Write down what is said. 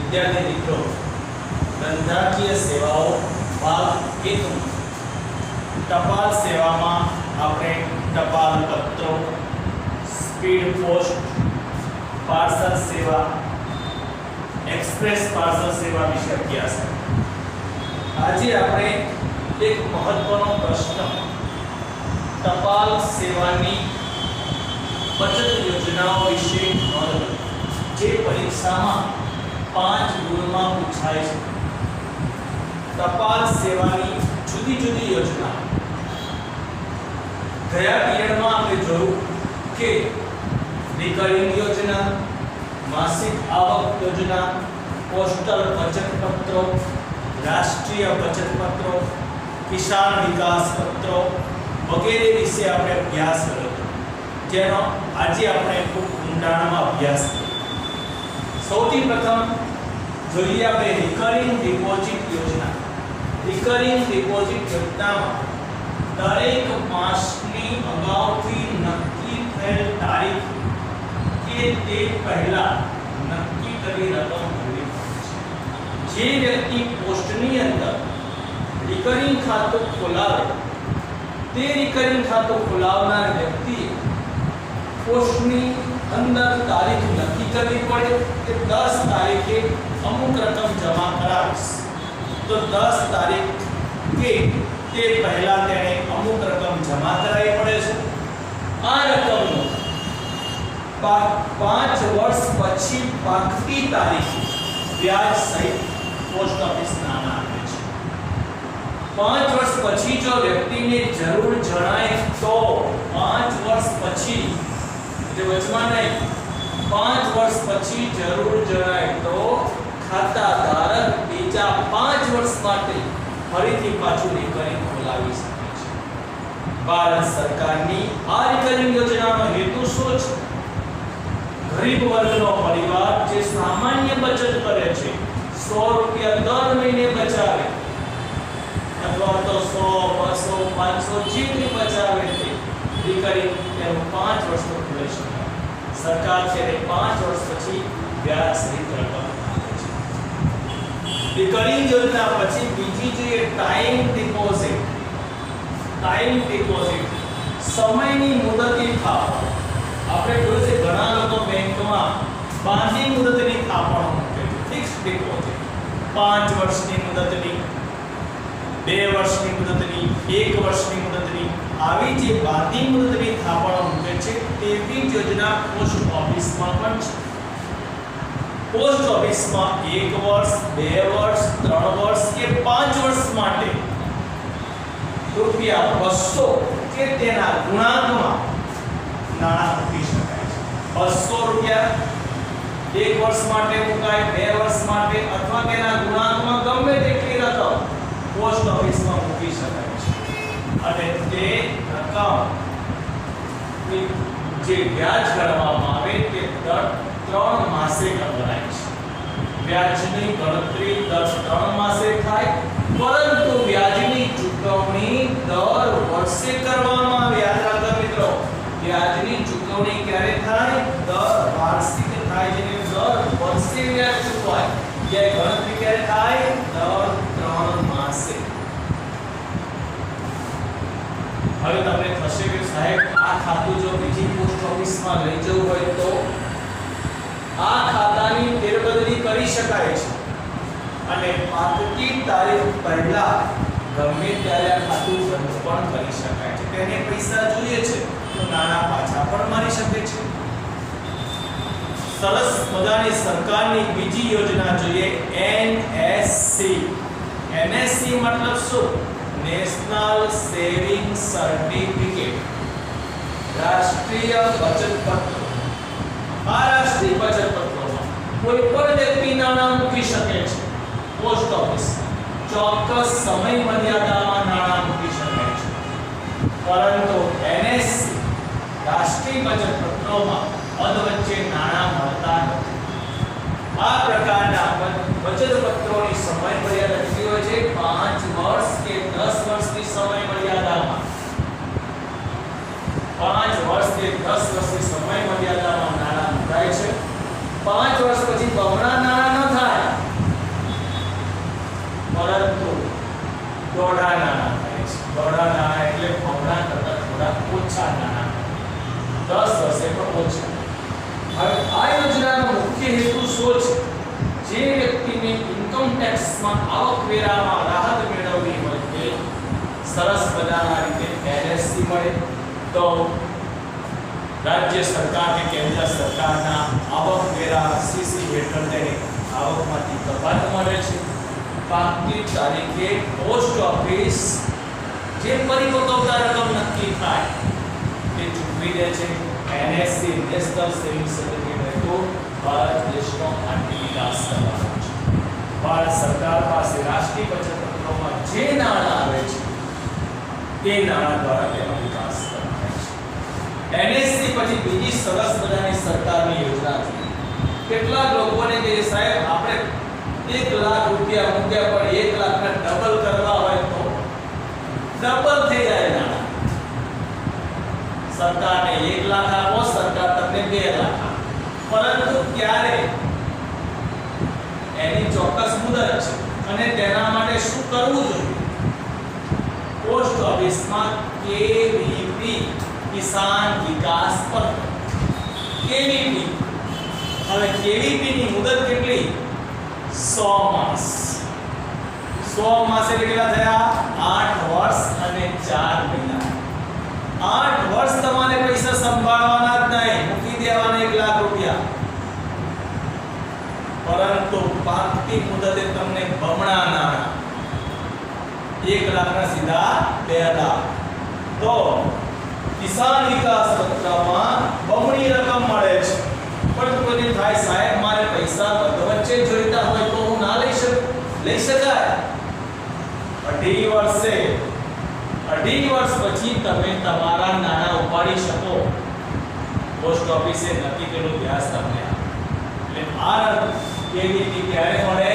વિદ્યાર્થી મિત્રો, ધંધાકીય સેવાઓ ભાગ 1 ટપાલ સેવામાં આપણે ટપાલ પત્રો, સ્પીડ પોસ્ટ, પાર્સલ સેવા, એક્સપ્રેસ પાર્સલ સેવા વિશે અભ્યાસ કર્યો। આજે આપણે એક મહત્વનો પ્રશ્ન ટપાલ સેવાની બચત યોજનાઓ વિશે નોંધ લો, જે પરીક્ષામાં 5 ગુણમાં પૂછાય છે। ટપાલ સેવાની જુદી જુદી યોજના ગયા પીરિયડમાં આપણે જોયું કે રિકરિંગ યોજના, માસિક આવક યોજના, પોસ્ટલ બચત પત્રો, રાષ્ટ્રીય બચત પત્રો, કિસાન વિકાસ પત્રો વગેરે વિશે આપણે અભ્યાસ કર્યો, જેનો આજે આપણે ખૂબ ઊંડાણમાં અભ્યાસ કરીએ। સૌથી પ્રથમ જોઈએ આપણે રિકરિંગ ડિપોઝિટ યોજના। રિકરિંગ ડિપોઝિટ યોજનામાં દરેક માસની અગાઉથી નક્કી થયેલ તારીખ કે તે પહેલા નક્કી કરેલી રકમ ભરવી પડે છે। જે વ્યક્તિ પોસ્ટની અંદર રિકરિંગ ખાતું ખોલાવે તે રિકરિંગ ખાતું ખોલાવનાર વ્યક્તિએ પોસ્ટની અંદર તારીખ નક્કી કરવી પડે કે 10 તારીખે અમુક રકમ જમા કરાવીશ, તો 10 તારીખ કે તે પહેલા તેણે અમુક રકમ જમા કરાવવી પડે છે। આ રકમનો 5 વર્ષ પછી પાકતી તારીખે વ્યાજ સહિત પોસ્ટ ઓફિસ નાણાં આપે છે। 5 વર્ષ પછી જો વ્યક્તિને જરૂર જણાય તો 5 વર્ષ પછી, એટલે વચમાં નહીં, 5 વર્ષ પછી જરૂર જણાય તો ખાતા ધારક બીજા 5 વર્ષ માટે ફરીથી પાછું રિકરિંગ ખોલાવી શકે છે। ભારત સરકારની આ રિકરિંગ યોજનાનો હેતુ શું છે? ગરીબ વર્ગનો પરિવાર જે સામાન્ય બચત કરે છે, 100 રૂપિયા દર મહિને બચાવે અથવા તો 100, 200, 500 જેટલી બચાવે તે રિકરિંગ તેનું 5 વર્ષનું ખોલી શકે। સરકાર તેને 5 વર્ષ પછી વ્યાજ સહિત રકમ આપે છે। રિકરિંગ યોજના પછી બીજી જોઈએ ટાઈમ ડિપોઝિટ। ટાઈમ ડિપોઝિટ સમયની મુદતની થાપણ। આપણે જોયું છે ઘણા લોકો બેંકમાં બાંધી મુદતની થાપણ મૂકે છે, ફિક્સ ડિપોઝિટ, 5 વર્ષની મુદતની, 2 વર્ષની મુદતની, 1 વર્ષની મુદતની, આવી જે બાંધી મુદતની થાપણો મૂકે છે તેવી યોજના પોસ્ટ ઓફિસમાં પણ છે। પોસ્ટ ઓફિસમાં 1 વર્ષ, 2 વર્ષ, 3 વર્ષ કે 5 વર્ષ માટે રૂપિયા 200 કે તેના ગુણાંકમાં નાણાં મૂકી શકાય છે। 200 રૂપિયા 1 વર્ષ માટે મુકાય, 2 વર્ષ માટે અથવા તેના ગુણાંકમાં ગમે તેટલી રકમ પોસ્ટ ઓફિસમાં મૂકી શકાય છે। અને તે રકમ જે વ્યાજ ગણવામાં આવે તે દર 3 માસે ગણાય છે। વ્યાજની ગણતરી દર 3 માસે થાય, પરંતુ વ્યાજની ચૂકવણી દર વર્ષે કરવામાં આવે। યાદ રાખજો મિત્રો, વ્યાજની ચૂકવણી ક્યારે થાય? દર વાર્ષિક થાય, જેને દર વર્ષે વ્યાજ ચૂકવાય। જે ગણતરી ક્યારે થાય? દર 3 માસે। હવે તમને થશે કે સાહેબ આ ખાતું જો બીજી પોસ્ટ ઓફિસમાં લઈ જવું હોય તો આ ખાતાની ફેરબદલી કરી શકાય છે અને પાકતી તારીખ પહેલા ગમે ત્યારે આ ખાતું બંધ પણ કરી શકાય છે। તેને પૈસા જોઈએ છે તો નાણાં પાછા પણ મારી શકે છે। સરસ મજાની સરકારની બીજી યોજના જોઈએ એનએસસી। એનએસસી મતલબ શું? નેશનલ સેવિંગ સર્ટિફિકેટ, રાષ્ટ્રીય બચત પત્ર। આ રાષ્ટ્રીય બચત પત્રોમાં કોઈ પણ વ્યક્તિ નાણાં મૂકી શકે છે પોસ્ટ ઓફિસમાં, ચોક્કસ સમય મર્યાદામાં નાણાં મૂકી શકે છે। પરંતુ એનએસસી રાષ્ટ્રીય બચત પત્રોમાં અધવચ્ચે નાણાં મળતા નથી। આ પ્રકારના બચત પત્રોની સમય મર્યાદા કેટલી હોય છે? 5 વર્ષ કે 10 વર્ષની સમય મર્યાદામાં, 5 વર્ષ કે 10 વર્ષની સમય મર્યાદામાં નાણાં મુકાય છે। 5 વર્ષ પછી બમણા નાણાં ન થાય દોઢા નાણાં થાય છે. દોઢા નાણાં એટલે બમણા કરતા થોડા ઓછા નાણાં, 10 વર્ષે પણ ઓછા. હવે આ યોજનાનો મુખ્ય હેતુ શું છે? જે વ્યક્તિને ઇન્કમ ટેક્સમાં આવકવેરામાં રાહત મેળવવી હોય તે સરસ મજાના રીતે એનએસસી મળે તો રાજ્ય સરકાર કે કેન્દ્ર સરકારના આવકવેરા સીસી હેઠળ તેને આવકમાંથી કપાત મળે છે. પાકની તારીખે પોસ્ટ ઓફિસ જે પરિપક્વતા રકમ નક્કી થાય તે ચૂકવી દે છે. એનએસસી નેશનલ સેવિંગ સર્ટિફિકેટ હેતુ ભારત દેશનો આર્થિક વિકાસ કરવાનો છે. ભારત સરકાર પાસે રાષ્ટ્રીય બચત પત્રોમાં જે નાણાં આવે છે તે નાણાં દ્વારા તેનો વિકાસ કરવાનો છે. એનએસસી પછી બીજી સરસ મજાની સરકારની યોજના છે. કેટલાક લોકોને કે સાહેબ આપણે 1 લાખ રૂપિયા મૂક્યા પણ 1 લાખને ડબલ કરવા હોય તો ડબલ થઈ જાય નાણાં. સરકારને 1 લાખ આપો, સરકાર તમને 2 લાખ આપે, પરંતુ ક્યારે એની ચોક્કસ મુદત છે અને તેના માટે શું કરવું જોઈએ? પોસ્ટ ઓફિસમાં કેવીપી કિસાન વિકાસ પત્ર કેવીપી. હવે કેવીપી ની મુદત કેટલી? 100 માસ. 100 માસ એટલે કેટલા થયા? 8 વર્ષ અને 4 મહિના. 8 વર્ષ તમારે પૈસા સંભાળવાના જ નહીં, મૂકી દેવાના 1 લાખ રૂપિયા, પરંતુ પાકતી મુદતે તમને બમણા નાણાં 1 લાખના સીધા 2 લાખ. તો કિસાન વિકાસ પત્રમાં બમણી રકમ મળે છે. પણ કોઈ થાય સાહેબ મારે પૈસા વચ્ચે જોઈતા હોય તો હું ના લઈ શકું? લઈ શકાય. 2.5 વર્ષે 2.5 વર્ષ પછી તમે તમારા નાણાં ઉપાડી શકો. પોસ્ટ ઓફિસે નક્કી કરેલું વ્યાજ તમને આપે. એટલે આ કેવીપી ક્યારે મળે?